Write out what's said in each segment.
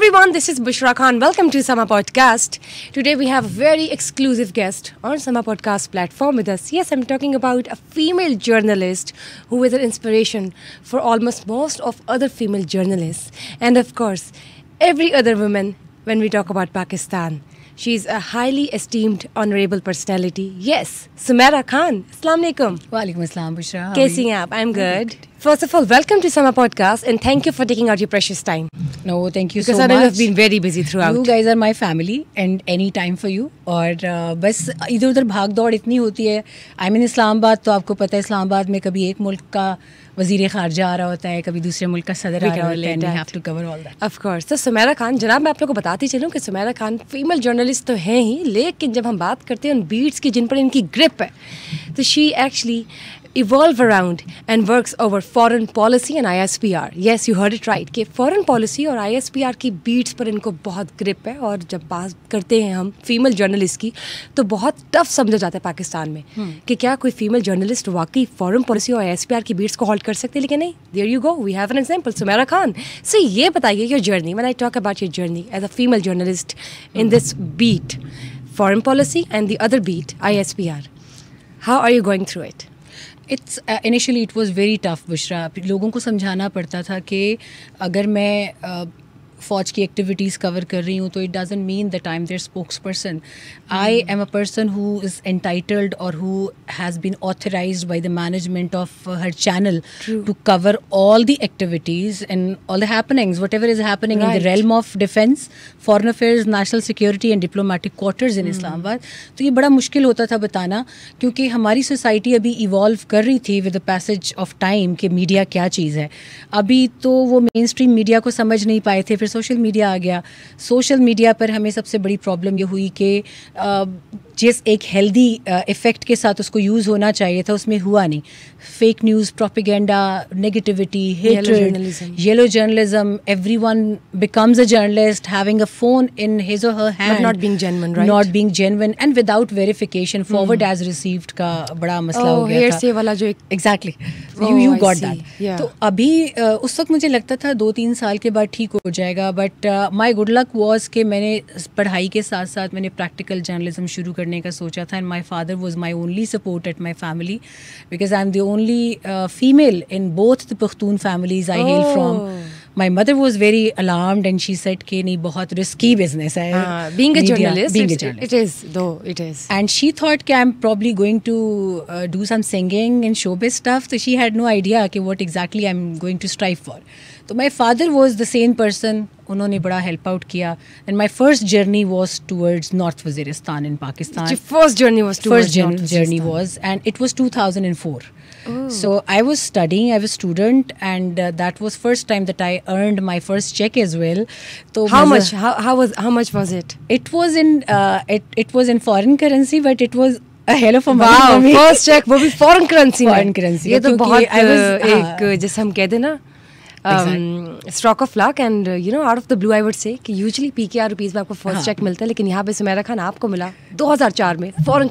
everyone, this is Bushra Khan. Welcome to Sama Podcast. Today we have a very exclusive guest on Sama Podcast platform with us. Yes, I'm talking about a female journalist who is an inspiration for almost most of other female journalists. And of course, every other woman when we talk about Pakistan. She's a highly esteemed, honorable personality. Yes, Sumaira Khan. Assalamu alaikum. Walaikum assalam, Bushra. कैसी हैं आप? I'm good. First of all, welcome to Sama Podcast and thank you for taking out your precious time. No, thank you so Because much. I know you've been very busy throughout. You guys are my family and any time for you. और बस इधर उधर भाग दौड़ इतनी होती है. I'm in Islamabad, तो आपको पता है इस्लामाबाद में कभी एक मुल्क का वज़ीर ख़ारजा आ रहा होता है, कभी दूसरे मुल्क का सदर आ रहा होता है. And we have to cover all that. Of course. तो सुमैरा खान, जनाब मैं आप लोगों को बताती चलूँ कि सुमैरा खान फीमेल जर्नलिस्ट तो हैं ही, लेकिन जब हम बात करते हैं उन बीट्स की जिन पर इनकी ग्रिप है, तो she actually evolve around and works over foreign policy and ISPR. Yes, you heard it right कि foreign policy और ISPR की beats पर इनको बहुत grip है. और जब बात करते हैं हम फीमेल जर्नलिस्ट की तो बहुत टफ समझा जाता है पाकिस्तान में कि क्या कोई फीमेल जर्नलिस्ट वाकई फॉरेन पॉलिसी और ISPR की बीट्स को होल्ड कर सकते हैं. लेकिन नहीं, there you go, we have an example, Sumaira Khan. So ये बताइए your journey, when I talk about your journey as a female journalist in this beat foreign policy and the other beat ISPR, how are you going through it? It's initially it was very tough, Bushra. लोगों को समझाना पड़ता था कि अगर मैं फ़ौज की एक्टिविटीज़ कवर कर रही हूँ तो it doesn't mean that I am their spokesperson. I am a person who is entitled और who has been authorised by the management of her channel to cover all the activities and all the happenings whatever is happening in the realm of defence, foreign affairs, national security and diplomatic quarters in Islamabad. तो ये बड़ा मुश्किल होता था बताना, क्योंकि हमारी society अभी इवॉल्व कर रही थी with the passage of time कि मीडिया क्या चीज़ है. अभी तो वो मेन स्ट्रीम मीडिया को समझ नहीं पाए थे, फिर सोशल मीडिया आ गया. सोशल मीडिया पर हमें सबसे बड़ी प्रॉब्लम ये हुई कि जिस एक हेल्दी इफ़ेक्ट के साथ उसको यूज़ होना चाहिए था उसमें हुआ नहीं. Fake news, propaganda, negativity, hatred, yellow journalism, everyone becomes a journalist having a phone in his और her hand, not being genuine, right? Not being genuine and without verification, forward as received का बड़ा मसला हो गया था. ये वाला जो एग्जैक्टली यू गॉट दैट. तो अभी उस वक्त मुझे लगता था 2-3 साल के बाद ठीक हो जाएगा, but my good luck was कि मैंने पढ़ाई के साथ साथ मैंने प्रैक्टिकल जर्नलिज्म शुरू करने का सोचा था. And my father was my only support at my family because I am the only female in both the Pakhtun families I hail from. My mother was very alarmed and she said कि नहीं, बहुत risky business है. Being a journalist, it is, though it is. And she thought कि I'm probably going to do some singing and showbiz stuff. So she had no idea कि what exactly I'm going to strive for. So my father was the same person. उन्होंने बड़ा help out किया. And my first journey was towards North Waziristan in Pakistan. Your first journey was towards North journey was, and it was 2004. So I was studying, I was student, and that was first time that I earned my first check as well. So how much was it? It was in it was in foreign currency, but it was a hell of a money for me. First check वो भी foreign currency में. Foreign currency. ये तो बहुत एक जैसे हम कहते ना stroke of luck. And you know out of the blue I would से कि यूजुअली PKR रुपीज़ में आपको फर्स्ट चेक मिलता है, लेकिन यहाँ पे सुमैरा खान आपको मिला 2004 में फॉरेन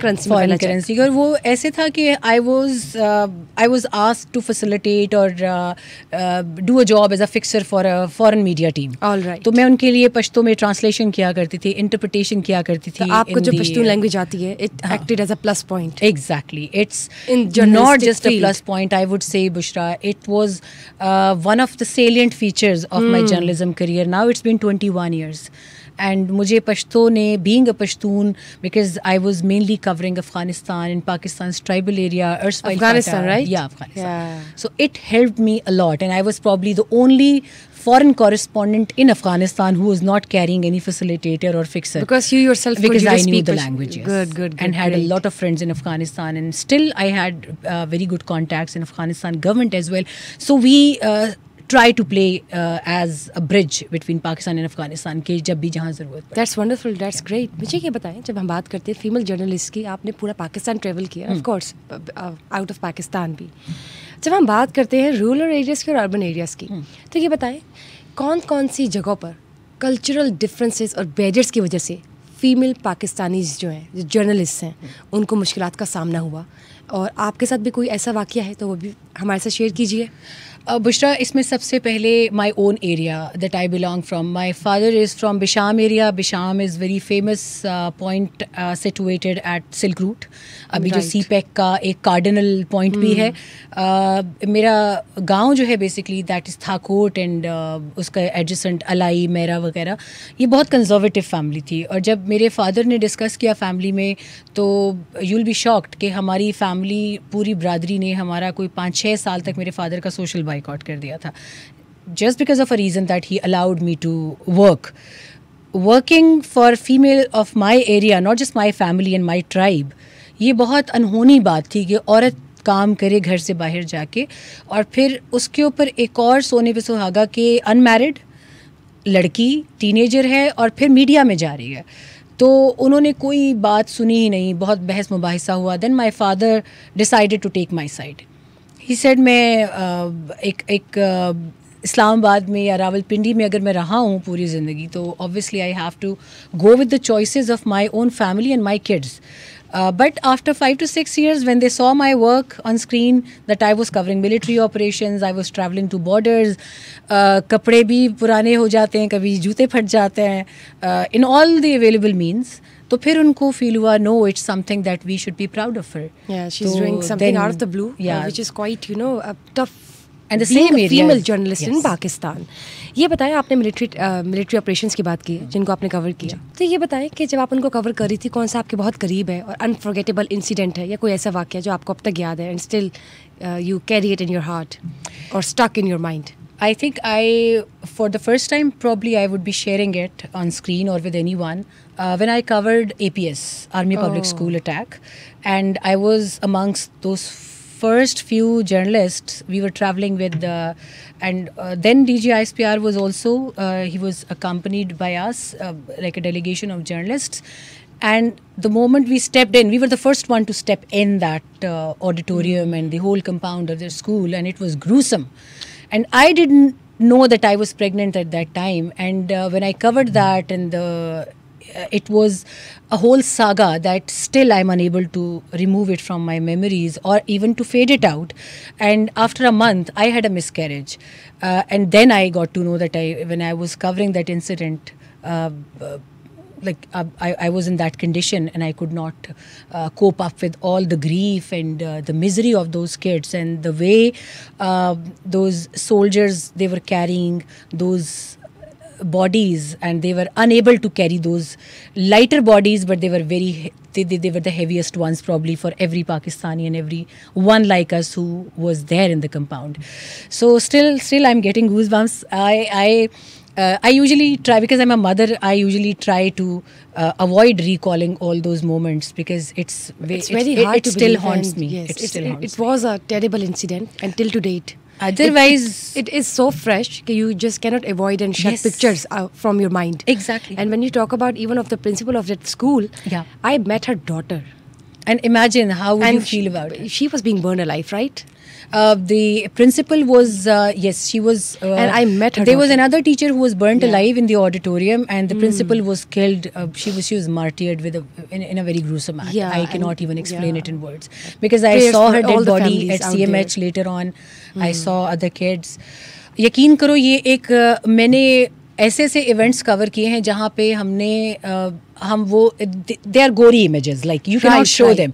करेंसी. और वो ऐसे था कि I was asked to facilitate और do a job as a fixer for a foreign media team. Alright. तो मैं उनके लिए पश्तो में ट्रांसलेशन किया करती थी, इंटरप्रिटेशन किया करती थी. तो आपको जो पश्तून लैंग्वेज आती है, it acted as a plus point. Exactly. It's not just a plus point, I would say, Bushra. It was one of the salient features of my journalism career. Now it's been 21 years. And मुझे पश्तो ने, being a Pashtun, because I was mainly covering Afghanistan and Pakistan's tribal area, erstwhile Afghanistan, Qatar. right? Yeah, Afghanistan. So it helped me a lot, and I was probably the only foreign correspondent in Afghanistan who was not carrying any facilitator or fixer. Because you yourself because I knew speak the language. Yes. Good. And had a lot of friends in Afghanistan, and still I had very good contacts in Afghanistan government as well. So we try to play as a bridge between Pakistan and Afghanistan के जब भी जहाँ ज़रूरत पड़े. That's wonderful, that's great. मुझे ये बताएं, जब हम बात करते हैं फीमेल जर्नलिस्ट की, आपने पूरा पाकिस्तान ट्रेवल किया, of course out of Pakistan भी. जब हम बात करते हैं रूरल एरियाज़ की और अर्बन एरियाज़ की, तो ये बताएं कौन कौन सी जगहों पर कल्चरल डिफरेंसेस और बैरियर्स की वजह से फीमेल पाकिस्तानीज जो हैं, जो जर्नलिस्ट हैं, उनको मुश्किलात का सामना हुआ, और आपके साथ भी कोई ऐसा वाक़या है तो वो भी हमारे साथ शेयर कीजिए. बुशरा, इसमें सबसे पहले my own area that I belong from. My father is from Besham area. Besham is very famous point situated at silk route. अभी जो सी पैक का एक कार्डिनल पॉइंट भी है. मेरा गांव जो है basically that is Thakot and उसका एडजेसेंट अलाई मेरा वगैरह, ये बहुत कंजर्वेटिव फैमिली थी. और जब मेरे फादर ने डिस्कस किया फैमिली में, तो यू विल बी शॉक्ड कि हमारी फैमिली पूरी बरादरी ने हमारा कोई 5-6 साल तक मेरे फादर का सोशल बाइकआउट कर दिया था, just because of a reason that he allowed me to work. Working for female of my area, not just my family and my tribe, ये बहुत अनहोनी बात थी कि औरत काम करे घर से बाहर जाके, और फिर उसके ऊपर एक और सोने पे सुहागा कि अनमैरिड लड़की टीनेजर है और फिर मीडिया में जा रही है. तो उन्होंने कोई बात सुनी ही नहीं, बहुत बहस मुबाहिसा हुआ. Then my father decided to take my side. He said मैं इस्लामाबाद में या रावलपिंडी में अगर मैं रहा हूँ पूरी ज़िंदगी, तो obviously I have to go with the choices of my own family and my kids. But after 5 to 6 years, when they saw my work on screen, that I was covering military operations, I was traveling to borders, कपड़े भी पुराने हो जाते हैं, कभी जूते फट जाते हैं, in all the available means. तो फिर उनको फील हुआ, no, it's something that we should be proud of her. Yeah, she's doing something out of the blue, which is quite, a tough. And the same area, female journalist in Pakistan. ये बताएं, आपने military operations की बात की जिनको आपने cover किया, तो ये बताएं कि जब आप उनको कवर कर रही थी, कौन सा आपके बहुत करीब है और अनफॉरगेटेबल इंसिडेंट है, या कोई ऐसा वाक़या जो आपको अब तक याद है and still you carry it in your heart और stuck in your mind? I think for the first time, probably I would be sharing it on screen or with anyone. When I covered APS, Army Public School attack, and I was amongst those first few journalists. We were traveling with, and then DG ISPR was also, he was accompanied by us, like a delegation of journalists. And the moment we stepped in, we were the first one to step in that auditorium and the whole compound of their school, and it was gruesome. And I didn't know that I was pregnant at that time. And when I covered that, and it was a whole saga that still I'm unable to remove it from my memories or even to fade it out. And after a month, I had a miscarriage. And then I got to know that when I was covering that incident, I was in that condition, and I could not cope up with all the grief and the misery of those kids, and the way those soldiers, they were carrying those bodies, and they were unable to carry those lighter bodies, but they were they were the heaviest ones probably for every Pakistani and every one like us who was there in the compound. So still I'm getting goosebumps. I usually try, because I'm a mother, I usually try to avoid recalling all those moments, because it's very hard. It still haunts me. Yes, it was a terrible incident until to date. Otherwise, it is so fresh that you just cannot avoid and shut pictures from your mind. Exactly. And when you talk about even of the principal of that school, I met her daughter. And imagine how would you feel about it? She was being burned alive, right? The principal was, yes, she was. And I met her. There was another teacher who was burnt alive in the auditorium, and the principal was killed. She was martyred in a very gruesome act. I cannot even explain it in words, because I saw her dead body at CMH later on. I saw other kids. यकीन करो, ये एक मैंने ऐसे events cover किए हैं जहाँ पे हमने हम वो they are gory images, like you cannot show them,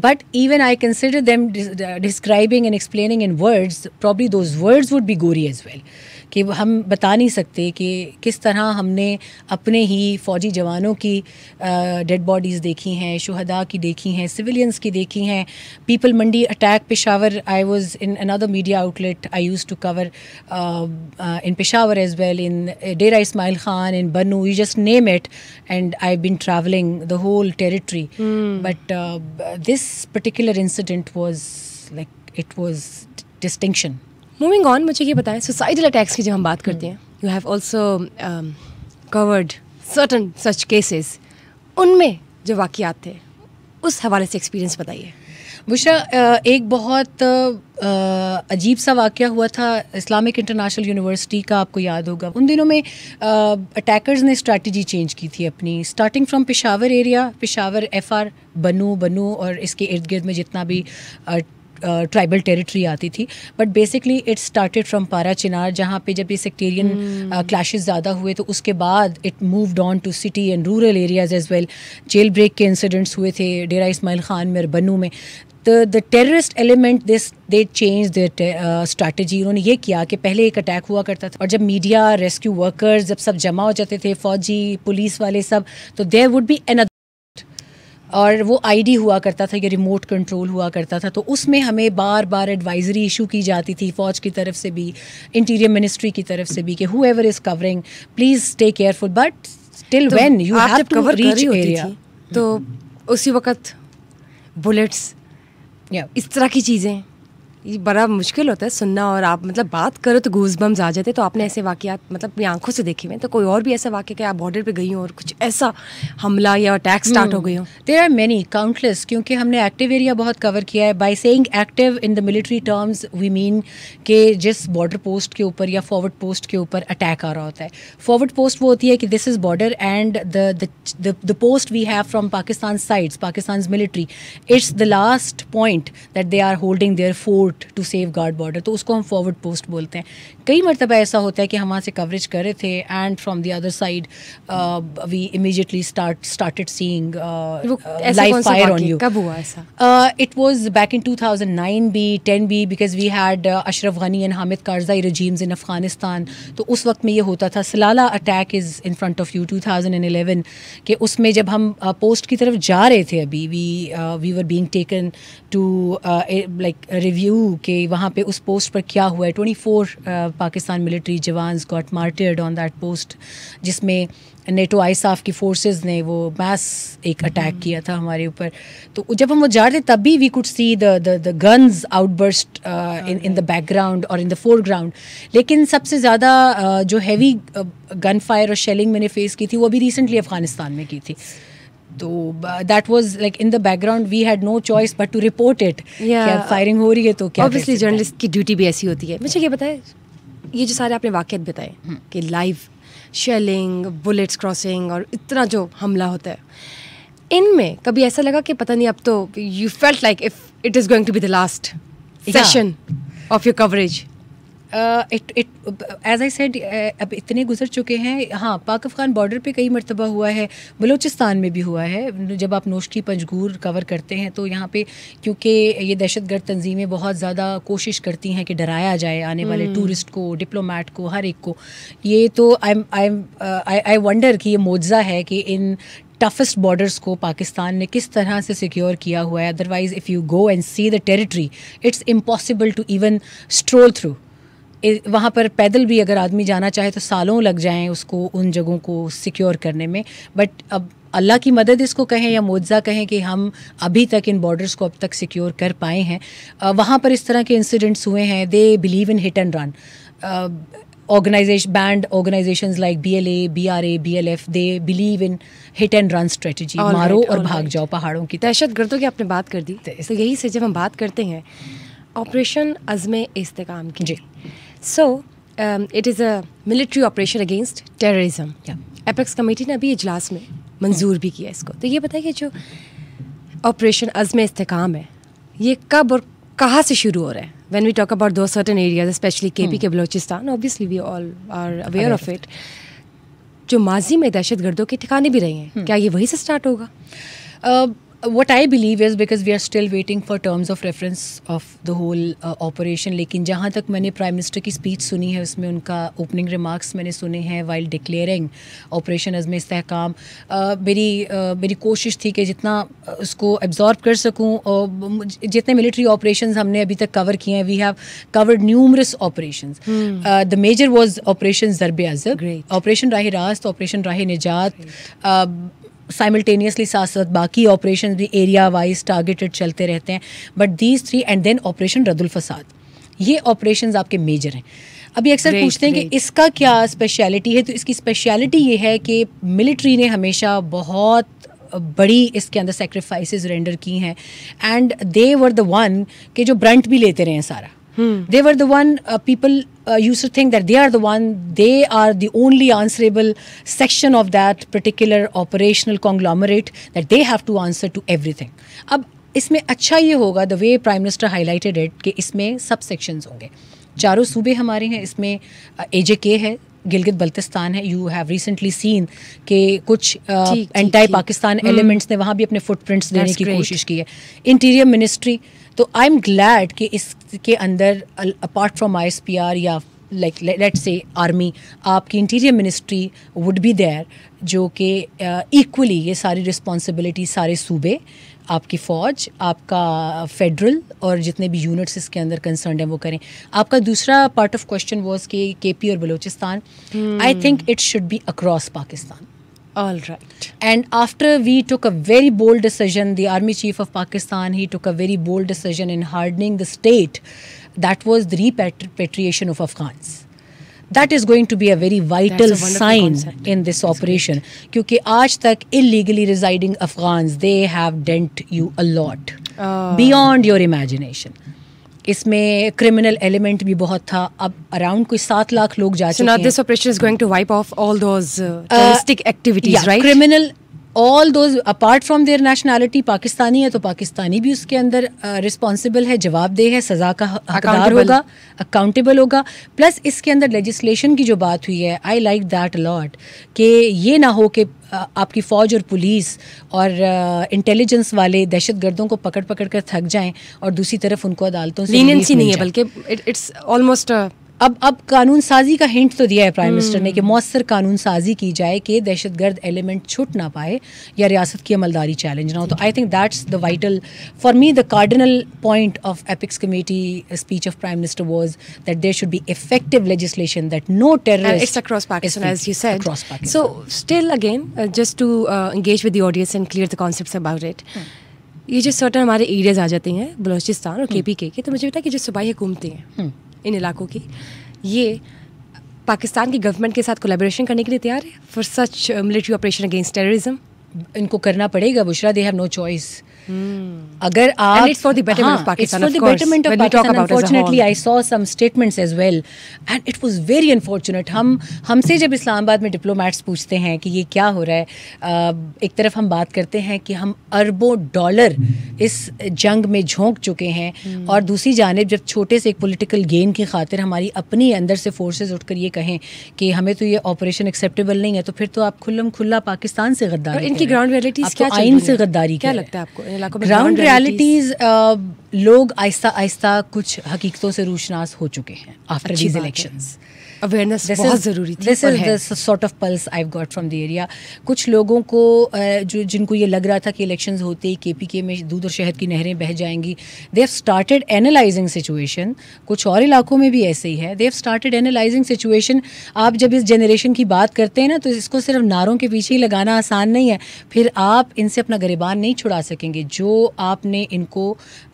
but even I consider them describing and explaining in words, probably those words would be gory as well. कि हम बता नहीं सकते कि किस तरह हमने अपने ही फ़ौजी जवानों की डेड बॉडीज़ देखी हैं, शुहदा की देखी हैं, सिविलियंस की देखी हैं. Peepal Mandi attack Peshawar, I was in another media outlet, I used to cover in Peshawar as well, in Dera Ismail Khan, in Bannu, you just name it, and I been travelling the whole territory. But this particular incident was like, it was distinction. Moving on, मुझे ये बताएं, suicidal attacks की जब हम बात करते हैं, you have also covered certain such cases, उनमें जो वाक़यात थे उस हवाले से एक्सपीरियंस बताइए. बुशरा, एक बहुत अजीब सा वाक़या हुआ था इस्लामिक इंटरनेशनल यूनिवर्सिटी का, आपको याद होगा. उन दिनों में अटैकर्स ने स्ट्रैटेजी चेंज की थी अपनी, starting from Peshawar area, Peshawar FR, बनू और इसके इर्द गिर्द में जितना भी ट्राइबल टेरिटरी आती थी, but basically it started from पारा चिनार, जहाँ पे जब ये सेक्टेरियन क्लैशेस ज़्यादा हुए तो उसके बाद it moved on to city and rural areas as well. Jail break के इंसिडेंट्स हुए थे डेरा इस्माइल खान में और बन्नू में. The terrorist element, they changed their strategy. उन्होंने ये किया कि पहले एक अटैक हुआ करता था और जब मीडिया, रेस्क्यू वर्कर्स जब सब जमा हो जाते थे, फौजी, पुलिस वाले सब, तो देयर वुड बी another, और वो आईडी हुआ करता था कि रिमोट कंट्रोल हुआ करता था. तो उसमें हमें बार बार एडवाइजरी इशू की जाती थी फ़ौज की तरफ से भी, इंटीरियर मिनिस्ट्री की तरफ से भी, कि whoever is covering please stay careful. But till when you have to reach area. तो उसी वक्त बुलेट्स, इस तरह की चीज़ें, ये बड़ा मुश्किल होता है सुनना. और आप मतलब बात करो तो गूज़बम्स आ जाते. तो आपने ऐसे वाक़यात मतलब अपनी आंखों से देखे हुए, तो कोई और भी ऐसा वाक़या कि आप बॉर्डर पे गई हो और कुछ ऐसा हमला या अटैक स्टार्ट हो गई हो? देयर आर मैनी, काउंटलेस, क्योंकि हमने एक्टिव एरिया बहुत कवर किया है. By saying active in the military terms we mean कि जिस बॉर्डर पोस्ट के ऊपर या फॉरवर्ड पोस्ट के ऊपर अटैक आ रहा होता है. फॉरवर्ड पोस्ट वो होती है कि this is border and the post we have from Pakistan sides, Pakistan military, it's the last point that they are holding their fort to safeguard border. तो उसको हम फॉरवर्ड पोस्ट बोलते हैं. कई मरतबा ऐसा होता है कि हम वहाँ से कवरेज कर रहे थे and from the other side we immediately started seeing live fire on you. कब हुआ ऐसा? इट वाज बैक इन 2009 भी, 10 भी, because we had Ashraf Ghani and Hamid Karzai regimes in Afghanistan. तो उस वक्त में ये होता था. Salala attack is in front of you 2011 के उसमें जब हम पोस्ट की तरफ जा रहे थे, अभी we were being taken to like review कि वहाँ पे उस पोस्ट पर क्या हुआ है. 24 Pakistan military jawans got martyred on that post, जिसमें नेटो आईसाफ की फोर्सेस ने वो मैस एक अटैक किया था हमारे ऊपर. तो जब हम वो जा रहे थे तब भी we could see the guns outburst in the background और इन द फोरग्राउंड. लेकिन सबसे ज़्यादा जो हैवी गन फायर और शेलिंग मैंने फेस की थी वो अभी रिसेंटली अफगानिस्तान में की थी. तो that was like in the background, we had no choice but to report it. क्या फायरिंग हो रही है तो क्या, ऑब्वियसली जर्नलिस्ट की ड्यूटी भी ऐसी होती है. मुझे ये बताएं, ये जो सारे आपने वाक़यात बताए कि लाइव शेलिंग, बुलेट्स क्रॉसिंग और इतना जो हमला होता है, इनमें कभी ऐसा लगा कि पता नहीं अब तो you felt like if it is going to be the last session of your coverage? As I said, अब इतने गुजर चुके हैं. हाँ, पाक अफ़गान बॉर्डर पे कई मरतबा हुआ है, बलूचिस्तान में भी हुआ है. जब आप नोशकी पंजगूर कवर करते हैं तो यहाँ पे क्योंकि ये दहशतगर्द तंजीमें बहुत ज़्यादा कोशिश करती हैं कि डराया जाए आने वाले टूरिस्ट को, डिप्लोमेट को, हर एक को. ये तो आई वंडर कि ये मोज़ा है कि इन टफेस्ट बॉर्डर्स को पाकिस्तान ने किस तरह से सिक्योर किया हुआ है. Otherwise if you go and see the territory, it's impossible to even stroll through. वहाँ पर पैदल भी अगर आदमी जाना चाहे तो सालों लग जाएं उसको उन जगहों को सिक्योर करने में. बट अब अल्लाह की मदद इसको कहें या मुआवजा कहें कि हम अभी तक इन बॉर्डर्स को अब तक सिक्योर कर पाए हैं. वहाँ पर इस तरह के इंसिडेंट्स हुए हैं. They believe in heat and run. Band organisations like BLA, BRA, BLF, they believe in heat and run strategy. मारो और भाग जाओ पहाड़ों की. दहशतगर्दों की आपने बात कर दी, तो यही से जब हम बात करते हैं ऑपरेशन अज़्म इस्तेकाम की, जी, so it is a military operation against terrorism. Apex committee ने अभी इजलास में मंजूर भी किया इसको. तो ये बताइए कि जो ऑपरेशन अज़्म इस्तेकाम है, ये कब और कहाँ से शुरू हो रहा है? When we talk about those certain areas, specially KP के Balochistan, obviously we all are aware of it, जो माजी में दहशतगर्दों के ठिकाने भी रहे हैं. क्या ये वहीं से स्टार्ट होगा? What I believe is because we are still waiting for terms of reference of the whole operation. लेकिन जहाँ तक मैंने प्राइम मिनिस्टर की स्पीच सुनी है उसमें उनका ओपनिंग रिमार्क्स मैंने सुने हैं while declaring ऑपरेशन अज़्म इस्तेहकाम. मेरी कोशिश थी कि जितना उसको एब्जॉर्ब कर सकूँ. जितने मिलिट्री ऑपरेशंस हमने अभी तक कवर किए हैं, we have covered numerous operations. The major was operation Zarb-e-Azb, operation Rah Rast, operation राह निजात. साइमल्टेनियसली साथ साथ बाकी ऑपरेशन भी एरिया वाइज टारगेटेड चलते रहते हैं. But these 3 and then operation Raddul Fasaad, ये ऑपरेशंस आपके मेजर हैं. अभी अक्सर पूछते हैं कि इसका क्या स्पेशलिटी है. तो इसकी स्पेशलिटी ये है कि मिलिट्री ने हमेशा बहुत बड़ी इसके अंदर सेक्रीफाइसेस रेंडर की हैं. And they were the one कि जो ब्रंट भी लेते रहे हैं सारा. They were the one people used to think that they are the one, they are the only answerable section of that particular operational conglomerate, that they have to answer to everything. अब इसमें अच्छा ये होगा the way prime minister highlighted it कि इसमें सब sections होंगे, चारों सूबे हमारे हैं, इसमें AJK है, गिलगित बल्तिस्तान है, यू हैव रिसेंटली सीन कि कुछ एंटी पाकिस्तान एलिमेंट्स ने वहाँ भी अपने फुटप्रिंट्स देने की कोशिश की है, इंटीरियर मिनिस्ट्री। तो आई एम ग्लैड कि इसके अंदर अपार्ट फ्रॉम ISPR या लाइक लेट्स से आर्मी, आपकी interior ministry would be there, जो कि इक्वली ये सारी रिस्पॉन्सिबिलिटी सारे सूबे, आपकी फ़ौज, आपका फेडरल और जितने भी यूनिट्स इसके अंदर कंसर्न हैं वो करें। आपका दूसरा पार्ट ऑफ क्वेश्चन वाज कि KP और Balochistan, I think it should be across Pakistan. All right. And after we took a very bold decision, the Army Chief of Pakistan, he took a very bold decision in hardening the state. That was the repatriation of Afghans. That is going to be a very vital sign in this operation. क्योंकि आज तक illegally residing Afghans, they have dent you a lot beyond your imagination. इसमें criminal element भी बहुत था. अब around कोई 7 लाख लोग जा चुके हैं. So now this operation is going to wipe off all those terroristic activities, right? Criminal, all those apart from their nationality, Pakistani है तो पाकिस्तानी भी उसके अंदर रिस्पॉन्सिबल है, जवाबदेह है, सज़ा का हकदार होगा, अकाउंटेबल होगा. प्लस इसके अंदर लेजिस्लेशन की जो बात हुई है, आई लाइक दैट अलॉट, कि ये ना हो कि आपकी फ़ौज और पुलिस और इंटेलिजेंस वाले दहशत गर्दों को पकड़ पकड़ कर थक जाएं और दूसरी तरफ उनको अदालतों से लीनियंसी नहीं है, बल्कि इट्स ऑलमोस्ट अब कानून साजी का हिंट तो दिया है प्राइम मिनिस्टर ने कि मौसर कानून साजी की जाए कि दहशतगर्द एलिमेंट छूट ना पाए या रियासत की अमलदारी चैलेंज ना हो. तो I think that's the vital for me, the cardinal point of apex committee speech of prime minister was that there should be effective legislation that no terrorist. It's across Pakistan, as you said. Across Pakistan. So still again, just to engage with the audience and clear the concepts about it. ये जो certain हमारे areas आ जाते हैं बलूचिस्तान और KPK के, तो मुझे पता है कि जो सूबाई हुकूमतें हैं इन इलाकों की, ये पाकिस्तान की गवर्नमेंट के साथ कोलैबोरेशन करने के लिए तैयार है for such military operation against terrorism. इनको करना पड़ेगा Bushra, they have no choice. अगर आप and it's for the betterment of Pakistan, it's for of the course, betterment of when we talk Pakistan. about as a Unfortunately, whole. I saw some statements as well, and it was very unfortunate. हमसे जब इस्लामाबाद में diplomats पूछते हैं कि ये क्या हो रहा है, एक तरफ हम बात करते हैं कि हम अरबों डॉलर इस जंग में झोंक चुके हैं, और दूसरी जानिब जब छोटे से एक पॉलिटिकल गेन की खातिर हमारी अपनी अंदर से फोर्सेज उठकर ये कहें कि हमें तो ये ऑपरेशन एक्सेप्टेबल नहीं है, तो फिर तो आप खुल्लम खुल्ला पाकिस्तान से गद्दारी. इनकी ग्राउंड रियलिटीज क्या चल आइन से गद्दारी क्या लगता है आपको इन इलाकों में? ग्राउंड रियलिटीज लोग आहिस्ता आहिस्ता कुछ हकीकतों से रूशनास हो चुके हैं आफ्टर दीज इलेक्शंस. अवेयरनेस बहुत ज़रूरी थी. This is the sort of pulse I got from the area. कुछ लोगों को जो जिनको ये लग रहा था कि इलेक्शंस होते ही KPK में दूध और शहद की नहरें बह जाएंगी, they have started analysing situation. कुछ और इलाकों में भी ऐसे ही है, they have started analysing situation. आप जब इस जनरेशन की बात करते हैं ना, तो इसको सिर्फ नारों के पीछे ही लगाना आसान नहीं है. फिर आप इनसे अपना गिरबान नहीं छुड़ा सकेंगे. जो आपने इनको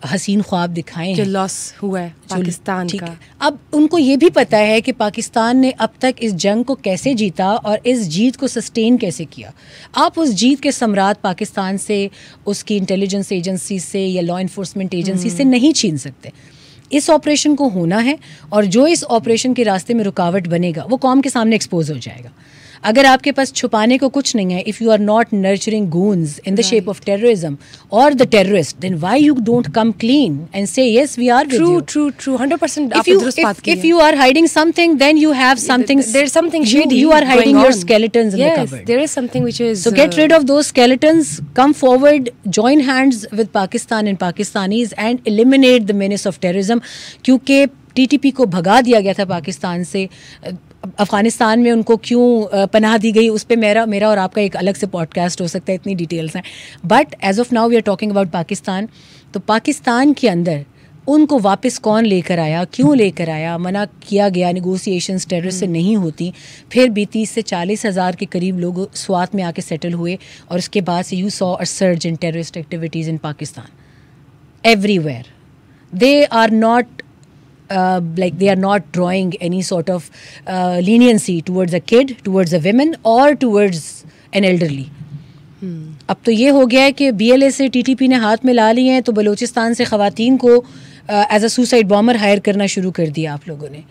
हसीन ख्वाब दिखाए हैं, जो लॉस हुआ है पाकिस्तान का, अब उनको ये भी पता है कि पाकिस्तान ने अब तक इस जंग को कैसे जीता और इस जीत को सस्टेन कैसे किया. आप उस जीत के सम्राट पाकिस्तान से, उसकी इंटेलिजेंस एजेंसी से या लॉ इन्फोर्समेंट एजेंसी से नहीं छीन सकते. इस ऑपरेशन को होना है, और जो इस ऑपरेशन के रास्ते में रुकावट बनेगा वो कौम के सामने एक्सपोज हो जाएगा. अगर आपके पास छुपाने को कुछ नहीं है, if you are not nurturing goons in the shape of terrorism और the terrorist, then why you don't come clean and say yes we are with you. True 100% आपने दुरुस्त बात की है. If you are hiding something, then you have something. There's something shady. You are hiding going your on. skeletons in the Yes, cupboard. there is something which is. So get rid of those skeletons. Come forward, join hands with Pakistan and Pakistanis, and eliminate the menace of terrorism. क्योंकि TTP को भगा दिया गया था पाकिस्तान से. अफ़गानिस्तान में उनको क्यों पनाह दी गई, उस पर मेरा और आपका एक अलग से पॉडकास्ट हो सकता है, इतनी डिटेल्स हैं. But as of now we are talking about Pakistan. तो पाकिस्तान के अंदर उनको वापस कौन लेकर आया, क्यों लेकर आया? मना किया गया, नेगोशिएशंस टेररिस्ट से नहीं होती. फिर भी 30 से 40 हज़ार के करीब लोग स्वात में आके सेटल हुए, और उसके बाद से you saw a surge in terrorist activities in Pakistan everywhere. They are not like they are not drawing any sort of leniency towards a kid, towards a woman or towards an elderly. अब तो ये हो गया है कि BLA से TTP ने हाथ में ला लिए हैं, तो बलूचिस्तान से ख़वातीन को as a suicide bomber hire करना शुरू कर दिया आप लोगों ने.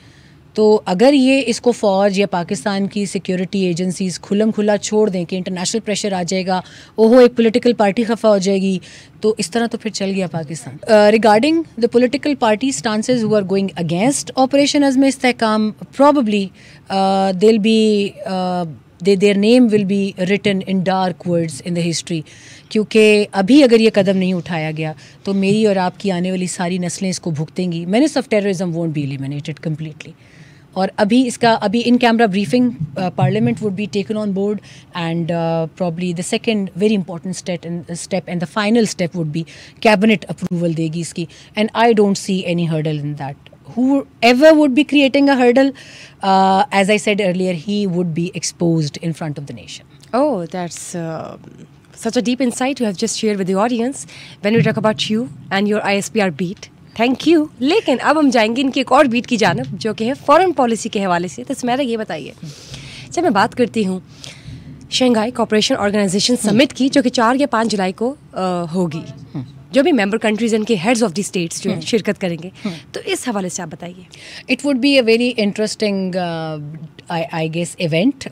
तो अगर ये इसको फ़ौज या पाकिस्तान की सिक्योरिटी एजेंसीज़ खुलम खुला छोड़ दें कि इंटरनेशनल प्रेशर आ जाएगा, ओहो एक पॉलिटिकल पार्टी खफा हो जाएगी, तो इस तरह तो फिर चल गया Pakistan. Regarding the political party stances who are going against operation Azm Istehkam, probably they'll be their name will be written in dark words in the history, क्योंकि अभी अगर ये कदम नहीं उठाया गया तो मेरी और आपकी आने वाली सारी नस्लें इसको भुगतेंगी. menace of terrorism won't be eliminated completely. और अभी in camera briefing parliament would be taken on board and probably the second very important step and the final step would be cabinet approval देगी इसकी. And I don't see any hurdle in that. Whoever would be creating a hurdle, as I said earlier, he would be exposed in front of the nation. Oh, that's such a deep insight you have just shared with the audience when we talk about you and your ISPR beat. Thank you. लेकिन अब हम जाएंगे इनकी एक और beat की जानब जो कि है फॉरेन पॉलिसी के हवाले से. तो सुमेरा ये बताइए, जब मैं बात करती हूँ शंघाई कोऑपरेशन ऑर्गेनाइजेशन समिट की जो कि 4 या 5 जुलाई को होगी, जो भी मेंबर कंट्रीज इनके हेड्स ऑफ द स्टेट्स जो है शिरकत करेंगे, तो इस हवाले से आप बताइए. It would be a very interesting I guess event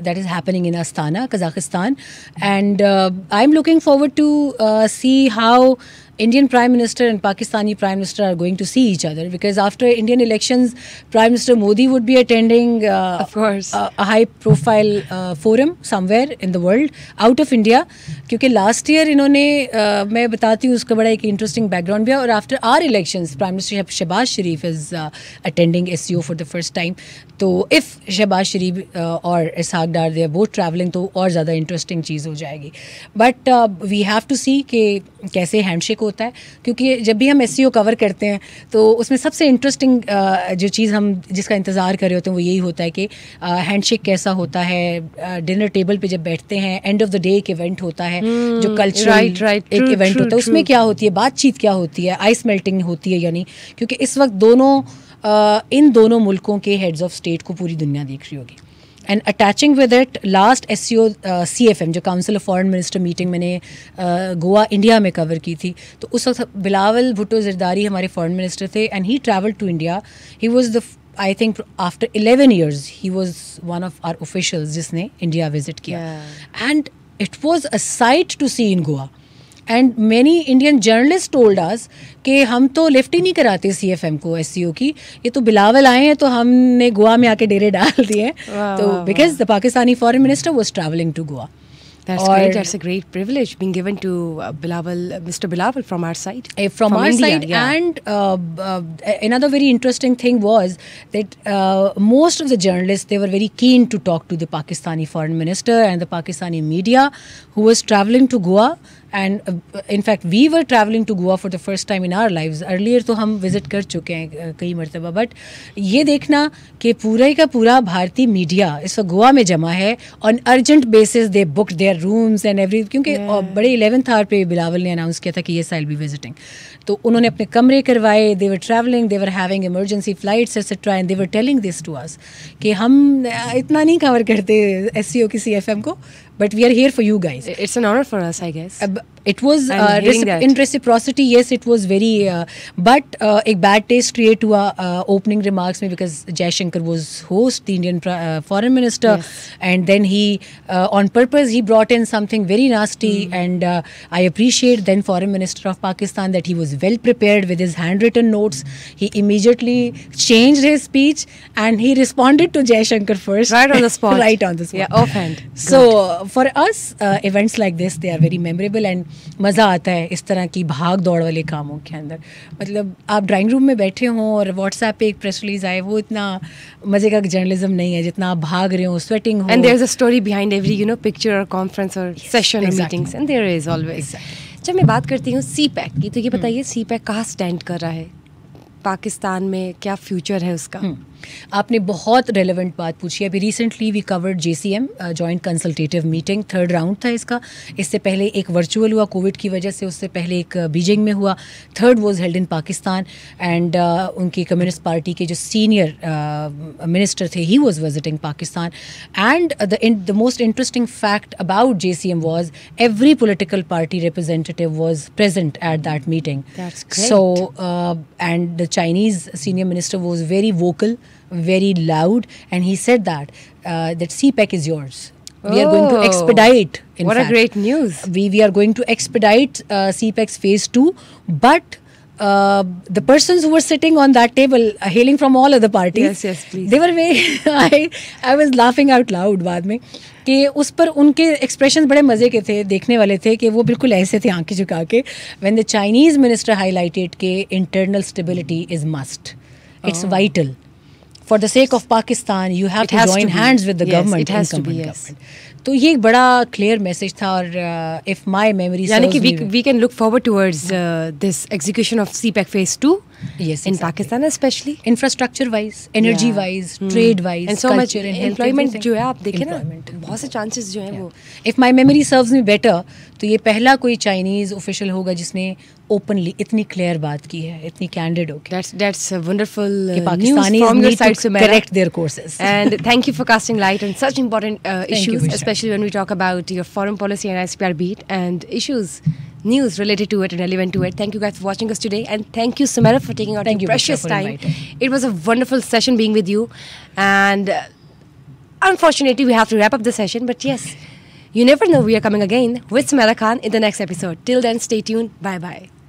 that is happening in Astana, Kazakhstan, and I'm looking forward to see how Indian Prime Minister and Pakistani Prime Minister are going to see each other, because after Indian elections, Prime Minister Modi would be attending of course a high-profile forum somewhere in the world out of India. क्योंकि last year इन्होंने मैं बताती हूँ उसका बड़ा एक interesting background भी है. और after our elections, Prime Minister Shehbaz Sharif is attending SCO for the first time. तो if Shehbaz Sharif और इसहाक डार they are both traveling, तो और ज़्यादा interesting चीज़ हो जाएगी. But we have to see कि कैसे हैंडशेक होता है, क्योंकि जब भी हम SCO कवर करते हैं तो उसमें सबसे इंटरेस्टिंग जो चीज़ हम जिसका इंतज़ार कर रहे होते हैं वो यही होता है कि हैंडशेक कैसा होता है. डिनर टेबल पे जब बैठते हैं, एंड ऑफ द डे एक इवेंट होता है जो कल्चरल एक इवेंट होता है, उसमें क्या होती है, बातचीत क्या होती है, आइस मेल्टिंग होती है. यानी क्योंकि इस वक्त इन दोनों मुल्कों के हेड्स ऑफ स्टेट को पूरी दुनिया देख रही होगी. And attaching with it last SCO CFM जो council of foreign minister meeting मैंने गोवा इंडिया में कवर की थी, तो उस वक्त बिलावल भुट्टो ज़रदारी हमारे फॉरेन मिनिस्टर थे, and he travelled to India. He was the I think after 11 years he was one of our officials जिसने इंडिया विजिट किया. And it was a sight to see in Goa. And many Indian journalists told us कि हम तो lift ही नहीं कराते CFM को SCO की, ये तो बिलावल आए हैं तो हमने गोवा में आके डेरे डाल दिए. तो because the Pakistani foreign minister was traveling to Goa. That's great. That's a great privilege being given to Mr. Bilawal from our side. From our India, side, yeah. And another very interesting thing was that most of the journalists, they were very keen to talk to the Pakistani foreign minister and the Pakistani media who was traveling to Goa. And in fact, we were traveling to Goa for the first time in our lives. Earlier तो हम visit कर चुके हैं कई मरतबा, but ये देखना कि पूरा का पूरा भारतीय मीडिया इस वक्त गोवा में जमा है. on urgent basis they booked their rooms and everything, क्योंकि बड़े 11th hour पे बिलावल ने अनाउंस किया था कि yes I'll be visiting. तो उन्होंने अपने कमरे करवाए, they were traveling, they were having emergency flights etc. and they were telling this to us कि हम इतना नहीं कवर करते SCO की CFM को, but we are here for you guys. It's an honor for us, I guess. It was in reciprocity, yes, it was very but एक bad taste create हुआ opening remarks में, because Jaishankar was host, the Indian foreign minister, yes. And then he on purpose he brought in something very nasty. And I appreciate then foreign minister of Pakistan that he was well prepared with his handwritten notes. He immediately changed his speech and he responded to Jaishankar first, right on the spot. Right on the spot, yeah, offhand. So for us events like this, they are very memorable and मज़ा आता है इस तरह की भाग दौड़ वाले कामों के अंदर. मतलब आप ड्राइंग रूम में बैठे हों और व्हाट्सएप पे एक प्रेस रिलीज आए, वो इतना मज़े का जर्नलिज्म नहीं है जितना आप भाग रहे हो, स्वेटिंग हो. And there is a story behind every picture और कॉन्फ्रेंस और सेशन और meetings, and there is always. जब मैं बात करती हूँ CPEC की, तो ये बताइए CPEC कहाँ स्टैंड कर रहा है, पाकिस्तान में क्या फ्यूचर है उसका? आपने बहुत रेलेवेंट बात पूछी है. अभी recently we covered JCM joint consultative meeting, 3rd round था इसका. इससे पहले एक वर्चुअल हुआ कोविड की वजह से, उससे पहले एक बीजिंग में हुआ. 3rd was held in Pakistan. And उनकी कम्युनिस्ट पार्टी के जो सीनियर मिनिस्टर थे, he was visiting Pakistan. And the most interesting fact about JCM was every political party representative was present at that meeting. That's great. So and the Chinese senior minister was very vocal very loud, and he said that CPEC is yours. We are going to Oh, expedite. In what fact. a great news. We are going to expedite CPEC's phase 2, but the persons who were sitting on that table, hailing from all other parties, Yes, please. they were very. I was laughing out loud बाद में कि उस पर उनके expression बड़े मज़े के थे, देखने वाले थे कि वो बिल्कुल ऐसे थे आंखें झुका के. When the Chinese minister highlighted कि internal stability is must, it's vital. For the sake of Pakistan, you have It to has to join be. hands with the Yes, government. it has to be, incumbent yes. government. तो ये एक बड़ा clear message था. और if my memory यानी serves कि me we can look forward towards this execution of CPEC phase 2 Yes, in exactly. Pakistan especially. infrastructure wise, energy Yeah. wise, trade wise, And so much culture and health, employment everything. जो है आप देखें ना Employment. बहुत से chances जो हैं वो If my memory serves me better, तो ये पहला कोई चाइनीज ऑफिशियल होगा जिसने ओपनली इतनी क्लियर बात की है, इतनी कैंडिड होकर that's a wonderful कि news Pakistanis from your need side, to Sumaira. correct their courses. And thank you for casting light on such important you, issues, Bushra. especially when we talk about your foreign policy and ICPR beat and issues, news related to it and relevant to it. Thank you guys for watching us today, and thank you, Sumaira, for taking out Thank your you, Bushra, precious for time. inviting. It was a wonderful session being with you, and unfortunately, we have to wrap up the session. But yes, you never know. We are coming again with Sumaira Khan in the next episode. Till then, stay tuned. Bye bye.